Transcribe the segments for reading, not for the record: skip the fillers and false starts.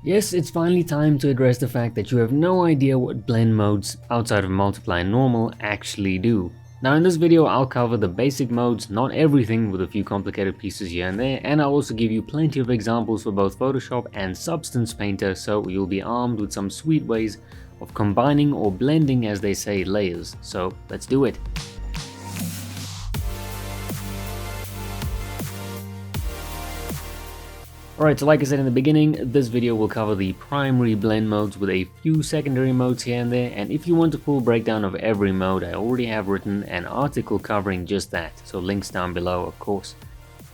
Yes, it's finally time to address the fact that you have no idea what blend modes outside of multiply and normal actually do. Now in this video I'll cover the basic modes, not everything, with a few complicated pieces here and there, and I'll also give you plenty of examples for both Photoshop and Substance Painter, so you'll be armed with some sweet ways of combining or blending, as they say, layers. So let's do it. Alright, so like I said in the beginning, this video will cover the primary blend modes with a few secondary modes here and there, and if you want a full breakdown of every mode, I already have written an article covering just that, so links down below of course.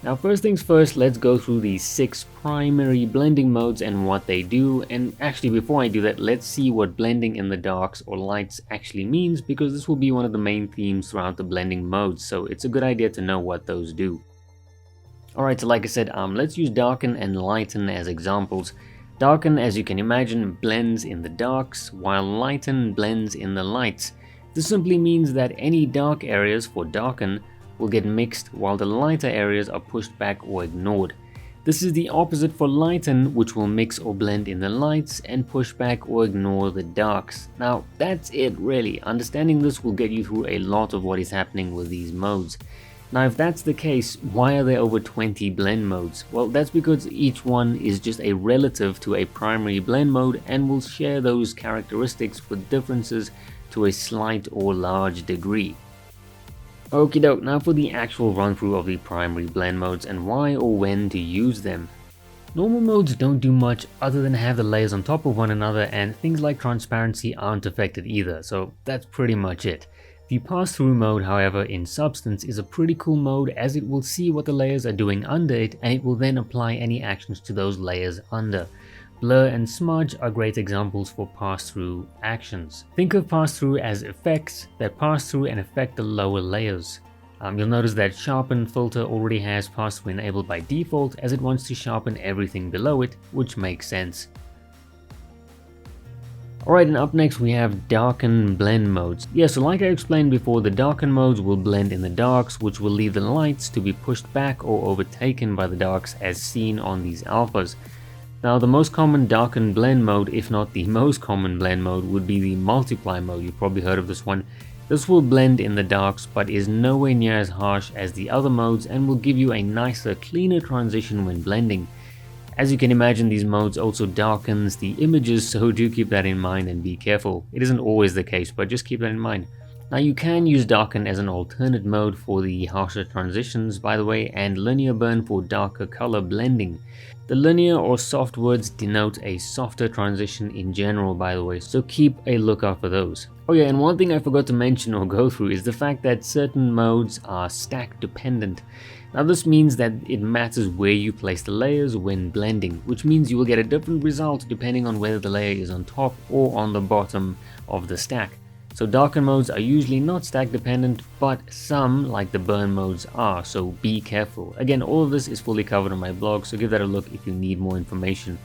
Now first things first, let's go through the 6 primary blending modes and what they do, and actually before I do that, let's see what blending in the darks or lights actually means, because this will be one of the main themes throughout the blending modes, so it's a good idea to know what those do. Alright, so like I said, let's use Darken and Lighten as examples. Darken, as you can imagine, blends in the darks, while Lighten blends in the lights. This simply means that any dark areas for Darken will get mixed, while the lighter areas are pushed back or ignored. This is the opposite for Lighten, which will mix or blend in the lights and push back or ignore the darks. Now, that's it really. Understanding this will get you through a lot of what is happening with these modes. Now if that's the case, why are there over 20 blend modes? Well, that's because each one is just a relative to a primary blend mode and will share those characteristics with differences to a slight or large degree. Okie doke, now for the actual run through of the primary blend modes and why or when to use them. Normal modes don't do much other than have the layers on top of one another, and things like transparency aren't affected either, so that's pretty much it. The Passthrough mode, however, in Substance is a pretty cool mode, as it will see what the layers are doing under it and it will then apply any actions to those layers under. Blur and Smudge are great examples for Passthrough actions. Think of Passthrough as effects that pass through and affect the lower layers. You'll notice that Sharpen filter already has Passthrough enabled by default, as it wants to sharpen everything below it, which makes sense. Alright, and up next we have Darken Blendmodes. Yeah, so like I explained before, the Darken modes will blend in the darks, which will leave the lights to be pushed back or overtaken by the darks as seen on these alphas. Now the most common Darken Blend mode, if not the most common blend mode, would be the Multiply mode. You've probably heard of this one. This will blend in the darks but is nowhere near as harsh as the other modes and will give you a nicer, cleaner transition when blending. As you can imagine, these modes also darkens the images, so do keep that in mind and be careful. It isn't always the case, but just keep that in mind. Now you can use Darken as an alternate mode for the harsher transitions, by the way, and Linear Burn for darker color blending. The linear or soft words denote a softer transition in general, by the way, so keep a lookout for those. Oh yeah, and one thing I forgot to mention or go through is the fact that certain modes are stack dependent. Now this means that it matters where you place the layers when blending, which means you will get a different result depending on whether the layer is on top or on the bottom of the stack. So Darken modes are usually not stack dependent, but some, like the Burn modes, are, so be careful. Again, all of this is fully covered on my blog, so give that a look if you need more information.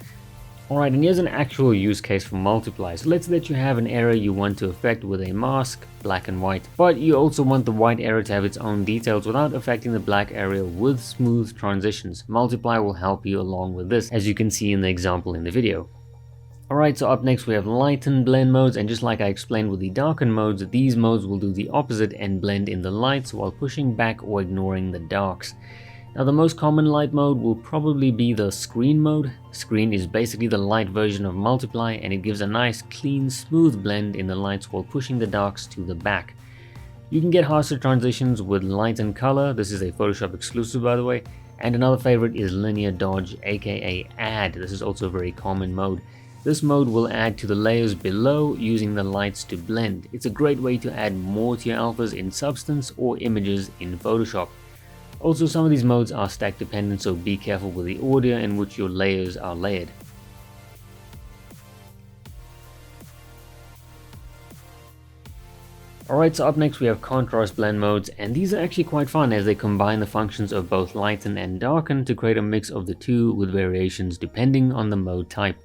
Alright, and here's an actual use case for Multiply. So let's say that you have an area you want to affect with a mask, black and white, but you also want the white area to have its own details without affecting the black area with smooth transitions. Multiply will help you along with this, as you can see in the example in the video. Alright, so up next we have Lighten Blend modes, and just like I explained with the Darken modes, these modes will do the opposite and blend in the lights while pushing back or ignoring the darks. Now the most common light mode will probably be the Screen mode. Screen is basically the light version of Multiply, and it gives a nice clean smooth blend in the lights while pushing the darks to the back. You can get harsher transitions with Lighten Color. This is a Photoshop exclusive, by the way. And another favorite is Linear Dodge, aka Add. This is also a very common mode. This mode will add to the layers below using the lights to blend. It's a great way to add more to your alphas in Substance or images in Photoshop. Also, some of these modes are stack dependent, so be careful with the order in which your layers are layered. Alright, so up next we have Contrast Blend modes, and these are actually quite fun as they combine the functions of both Lighten and Darken to create a mix of the two with variations depending on the mode type.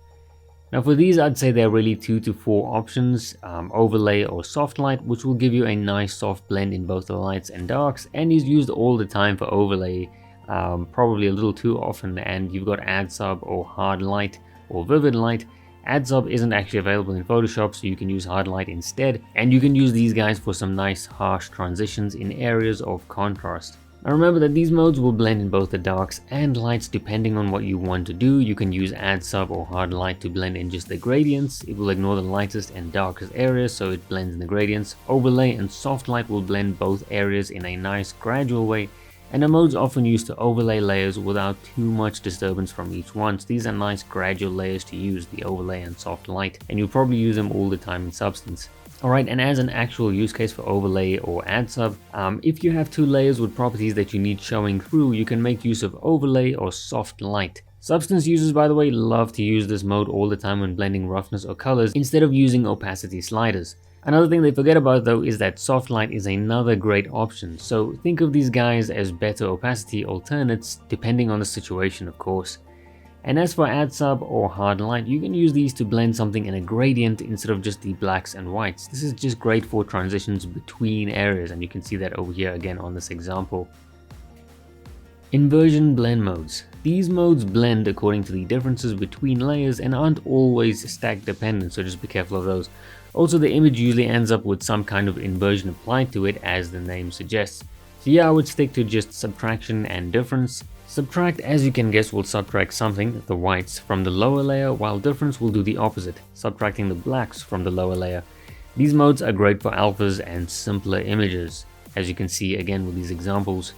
Now for these, I'd say there are really 2 to 4 options, overlay or soft light, which will give you a nice soft blend in both the lights and darks, and is used all the time for overlay, probably a little too often. And you've got add sub or hard light, or vivid light. Add sub isn't actually available in Photoshop, so you can use hard light instead, and you can use these guys for some nice harsh transitions in areas of contrast. Now remember that these modes will blend in both the darks and lights depending on what you want to do. You can use add sub or hard light to blend in just the gradients. It will ignore the lightest and darkest areas, so it blends in the gradients. Overlay and soft light will blend both areas in a nice gradual way. And the modes often used to overlay layers without too much disturbance from each one. So these are nice gradual layers to use, the overlay and soft light, and you'll probably use them all the time in Substance. Alright, and as an actual use case for overlay or add sub, if you have two layers with properties that you need showing through, you can make use of overlay or soft light. Substance users, by the way, love to use this mode all the time when blending roughness or colors instead of using opacity sliders. Another thing they forget about though is that soft light is another great option, so think of these guys as better opacity alternates depending on the situation, of course. And as for add sub or hard light, you can use these to blend something in a gradient instead of just the blacks and whites. This is just great for transitions between areas, and you can see that over here again on this example. Inversion blend modes. These modes blend according to the differences between layers and aren't always stack dependent, so just be careful of those. Also, the image usually ends up with some kind of inversion applied to it, as the name suggests. So yeah, I would stick to just subtraction and difference. Subtract, as you can guess, will subtract something, the whites, from the lower layer, while difference will do the opposite, subtracting the blacks from the lower layer. These modes are great for alphas and simpler images, as you can see again with these examples.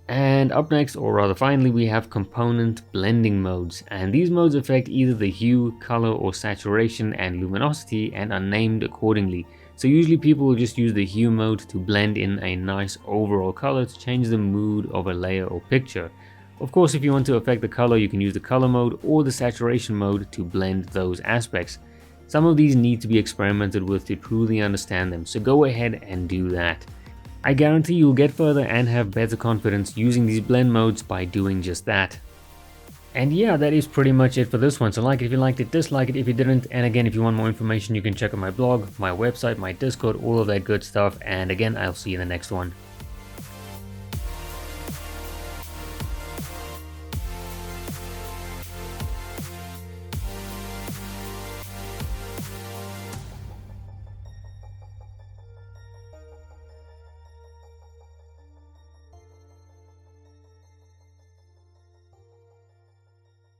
And up next, or rather finally, we have component blending modes, and these modes affect either the hue, color or saturation and luminosity and are named accordingly. So usually people will just use the hue mode to blend in a nice overall color to change the mood of a layer or picture. Of course, if you want to affect the color, you can use the color mode or the saturation mode to blend those aspects. Some of these need to be experimented with to truly understand them, so go ahead and do that. I guarantee you'll get further and have better confidence using these blend modes by doing just that. And yeah, that is pretty much it for this one. So like it if you liked it, dislike it if you didn't. And again, if you want more information, you can check out my blog, my website, my Discord, all of that good stuff. And again, I'll see you in the next one.